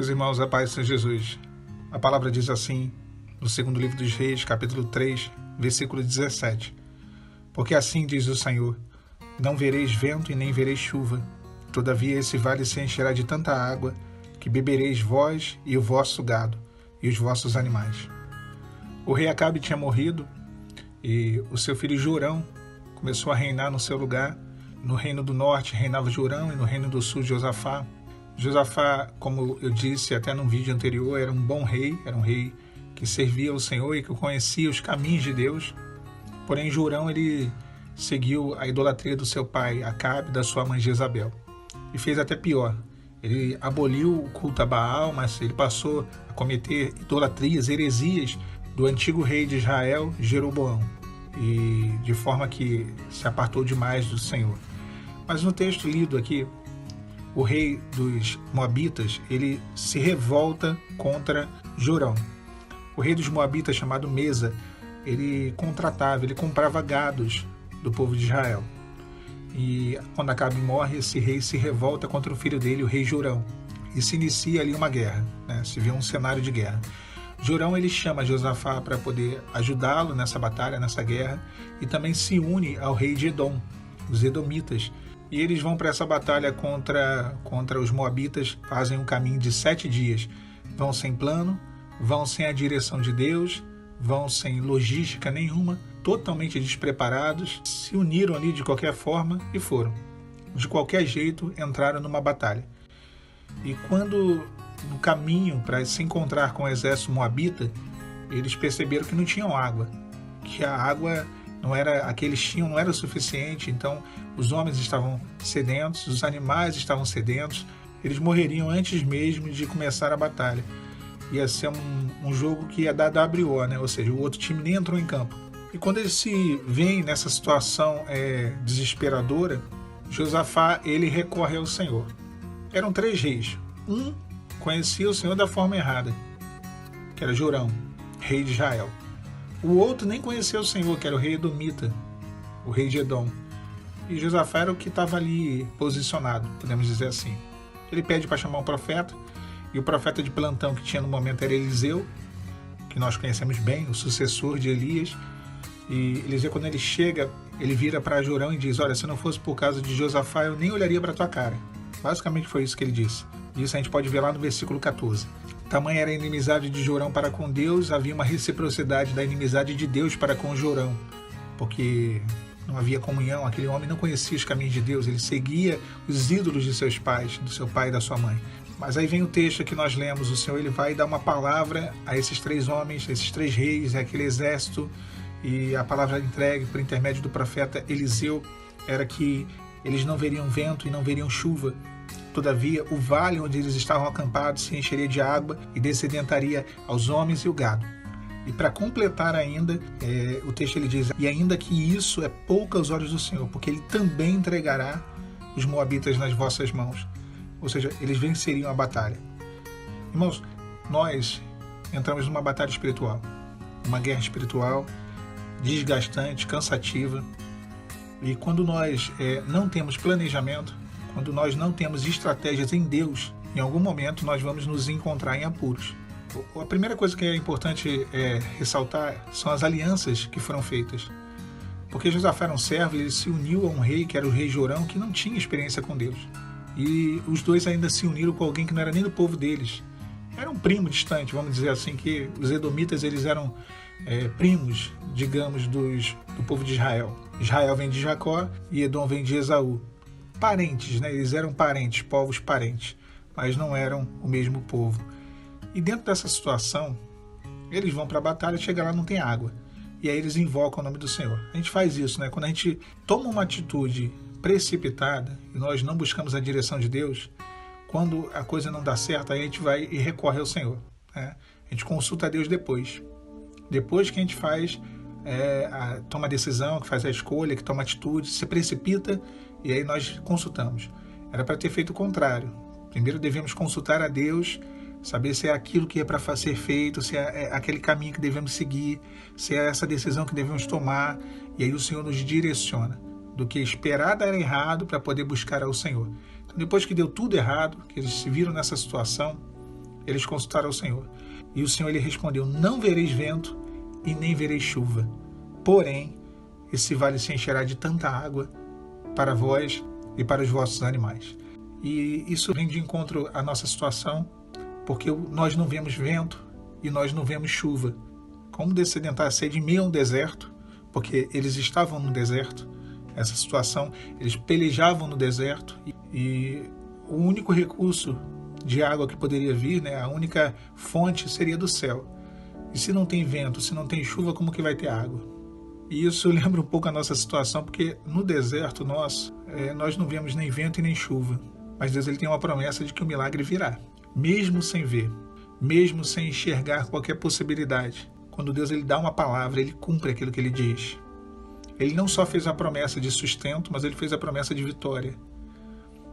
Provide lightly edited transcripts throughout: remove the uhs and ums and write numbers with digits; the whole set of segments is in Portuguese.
Meus irmãos, a paz de Senhor Jesus. A palavra diz assim, no segundo livro dos Reis, capítulo 3, versículo 17. Porque assim diz o Senhor, não vereis vento e nem vereis chuva, todavia esse vale se encherá de tanta água, que bebereis vós e o vosso gado, e os vossos animais. O rei Acabe tinha morrido, e o seu filho Jorão começou a reinar no seu lugar. No reino do norte reinava Jorão, e no reino do sul Josafá. Josafá, como eu disse até num vídeo anterior, era um bom rei, era um rei que servia ao Senhor e que conhecia os caminhos de Deus. Porém, Jorão, ele seguiu a idolatria do seu pai Acabe e da sua mãe Jezabel. E fez até pior. Ele aboliu o culto a Baal, mas ele passou a cometer idolatrias, heresias do antigo rei de Israel, Jeroboão. E de forma que se apartou demais do Senhor. Mas no texto lido aqui, o rei dos Moabitas, ele se revolta contra Jorão. O rei dos Moabitas, chamado Mesa, ele contratava, ele comprava gados do povo de Israel. E quando Acabe morre, esse rei se revolta contra o filho dele, o rei Jorão. E se inicia ali uma guerra, né? Se vê um cenário de guerra. Jorão, ele chama Josafá para poder ajudá-lo nessa batalha, nessa guerra, e também se une ao rei de Edom, os edomitas. E eles vão para essa batalha contra os moabitas, fazem um caminho de 7 dias. Vão sem plano, vão sem a direção de Deus, vão sem logística nenhuma, totalmente despreparados, se uniram ali de qualquer forma e foram. De qualquer jeito, entraram numa batalha. E quando no caminho para se encontrar com o exército moabita, eles perceberam que não tinham água, que a água não era a que eles tinham, não era o suficiente. Então os homens estavam sedentos, os animais estavam sedentos, eles morreriam antes mesmo de começar a batalha. Ia ser um jogo que ia dar WO, né? Ou seja, o outro time nem entrou em campo. E quando eles se veem nessa situação desesperadora, Josafá, ele recorre ao Senhor. Eram 3 reis. Um conhecia o Senhor da forma errada, que era Jorão, rei de Israel. O outro nem conhecia o Senhor, que era o rei Edomita, o rei de Edom. E Josafá era o que estava ali posicionado, podemos dizer assim. Ele pede para chamar um profeta, e o profeta de plantão que tinha no momento era Eliseu, que nós conhecemos bem, o sucessor de Elias. E Eliseu, quando ele chega, ele vira para Jorão e diz, olha, se não fosse por causa de Josafá, eu nem olharia para tua cara. Basicamente foi isso que ele disse. Isso a gente pode ver lá no versículo 14. Tamanha era a inimizade de Jorão para com Deus, havia uma reciprocidade da inimizade de Deus para com Jorão, porque não havia comunhão, aquele homem não conhecia os caminhos de Deus, ele seguia os ídolos de seus pais, do seu pai e da sua mãe. Mas aí vem o texto que nós lemos, o Senhor ele vai dar uma palavra a esses 3 homens, esses 3 reis, aquele exército, e a palavra entregue por intermédio do profeta Eliseu era que eles não veriam vento e não veriam chuva. Todavia, o vale onde eles estavam acampados se encheria de água e descedentaria aos homens e o gado. E para completar ainda, o texto ele diz, e ainda que isso é pouco aos olhos do Senhor, porque ele também entregará os moabitas nas vossas mãos. Ou seja, eles venceriam a batalha. Irmãos, nós entramos numa batalha espiritual, uma guerra espiritual, desgastante, cansativa. E quando nós não temos planejamento, quando nós não temos estratégias em Deus, em algum momento nós vamos nos encontrar em apuros. A primeira coisa que é importante ressaltar são as alianças que foram feitas. Porque Josafá era um servo, ele se uniu a um rei, que era o rei Jorão, que não tinha experiência com Deus. E os dois ainda se uniram com alguém que não era nem do povo deles. Era um primo distante, vamos dizer assim, que os edomitas eles eram primos, digamos, do povo de Israel. Israel vem de Jacó e Edom vem de Esaú. Parentes, né? Eles eram parentes, povos parentes, mas não eram o mesmo povo. E dentro dessa situação, eles vão para a batalha, chega lá não tem água. E aí eles invocam o nome do Senhor. A gente faz isso, né? Quando a gente toma uma atitude precipitada e nós não buscamos a direção de Deus, quando a coisa não dá certo, aí a gente vai e recorre ao Senhor, né? A gente consulta a Deus depois. Depois que a gente faz, toma a decisão, que faz a escolha, que toma atitude, se precipita, e aí nós consultamos. Era para ter feito o contrário. Primeiro devemos consultar a Deus, saber se é aquilo que é para ser feito, se é aquele caminho que devemos seguir, se é essa decisão que devemos tomar, e aí o Senhor nos direciona, do que esperar dar errado para poder buscar ao Senhor. Então, depois que deu tudo errado, que eles se viram nessa situação, eles consultaram ao Senhor. E o Senhor lhe respondeu: não vereis vento e nem vereis chuva. Porém, esse vale se encherá de tanta água para vós e para os vossos animais. E isso vem de encontro à nossa situação, porque nós não vemos vento e nós não vemos chuva. Como descedentar a sede em meio a um deserto, porque eles estavam no deserto, essa situação, eles pelejavam no deserto, e o único recurso de água que poderia vir, né, a única fonte seria do céu. E se não tem vento, se não tem chuva, como que vai ter água? E isso lembra um pouco a nossa situação, porque no deserto nós não vemos nem vento e nem chuva. Mas Deus ele tem uma promessa de que o milagre virá, mesmo sem ver, mesmo sem enxergar qualquer possibilidade. Quando Deus ele dá uma palavra, ele cumpre aquilo que ele diz. Ele não só fez a promessa de sustento, mas ele fez a promessa de vitória.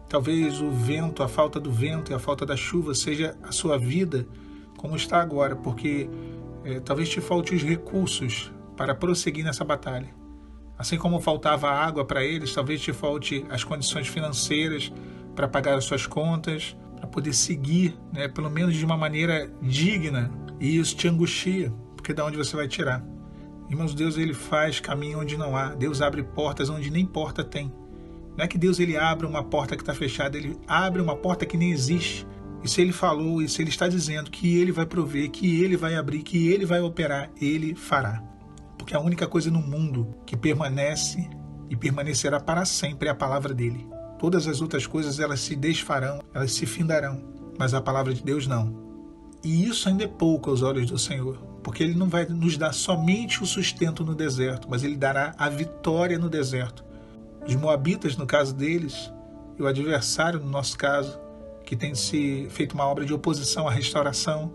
Talvez o vento, a falta do vento e a falta da chuva seja a sua vida como está agora, porque talvez te falte os recursos para prosseguir nessa batalha. Assim como faltava água para eles, talvez te falte as condições financeiras para pagar as suas contas, para poder seguir, né, pelo menos de uma maneira digna, e isso te angustia, porque de onde você vai tirar? Irmãos, Deus ele faz caminho onde não há, Deus abre portas onde nem porta tem. Não é que Deus ele abre uma porta que está fechada, ele abre uma porta que nem existe. E se ele falou, e se ele está dizendo que ele vai prover, que ele vai abrir, que ele vai operar, ele fará. Porque a única coisa no mundo que permanece e permanecerá para sempre é a palavra dele. Todas as outras coisas elas se desfarão, elas se findarão, mas a palavra de Deus não. E isso ainda é pouco aos olhos do Senhor, porque ele não vai nos dar somente o sustento no deserto, mas ele dará a vitória no deserto. Os moabitas, no caso deles, e o adversário, no nosso caso, que tem se feito uma obra de oposição à restauração,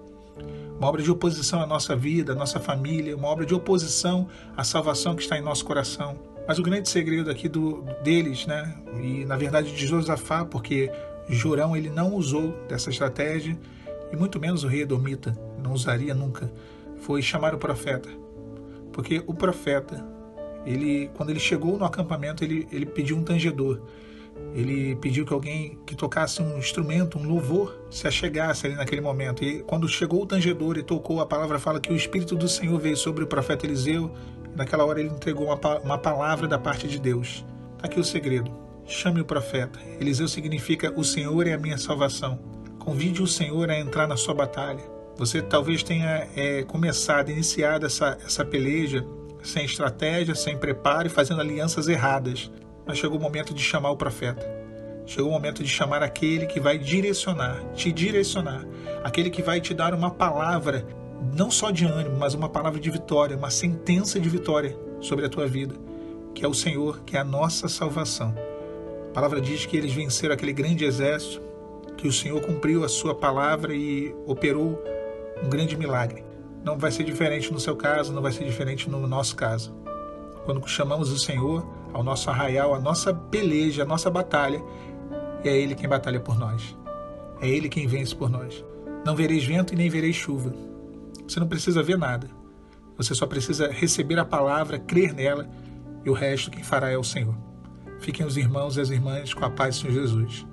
uma obra de oposição à nossa vida, à nossa família, uma obra de oposição à salvação que está em nosso coração. Mas o grande segredo aqui deles, né, e na verdade de Josafá, porque Jorão ele não usou dessa estratégia, e muito menos o rei edomita, não usaria nunca, foi chamar o profeta. Porque o profeta, quando ele chegou no acampamento, ele pediu um tangedor. Ele pediu que alguém que tocasse um instrumento, um louvor, se achegasse ali naquele momento. E quando chegou o tangedor e tocou, a palavra fala que o Espírito do Senhor veio sobre o profeta Eliseu. E naquela hora ele entregou uma palavra da parte de Deus. Está aqui o segredo. Chame o profeta. Eliseu significa o Senhor é a minha salvação. Convide o Senhor a entrar na sua batalha. Você talvez tenha iniciado essa peleja sem estratégia, sem preparo e fazendo alianças erradas. Mas chegou o momento de chamar o profeta. Chegou o momento de chamar aquele que vai te direcionar. Aquele que vai te dar uma palavra, não só de ânimo, mas uma palavra de vitória, uma sentença de vitória sobre a tua vida, que é o Senhor, que é a nossa salvação. A palavra diz que eles venceram aquele grande exército, que o Senhor cumpriu a sua palavra e operou um grande milagre. Não vai ser diferente no seu caso, não vai ser diferente no nosso caso. Quando chamamos o Senhor ao nosso arraial, a nossa peleja, a nossa batalha, é Ele quem batalha por nós. É Ele quem vence por nós. Não vereis vento e nem vereis chuva. Você não precisa ver nada. Você só precisa receber a palavra, crer nela, e o resto quem fará é o Senhor. Fiquem os irmãos e as irmãs com a paz do Senhor Jesus.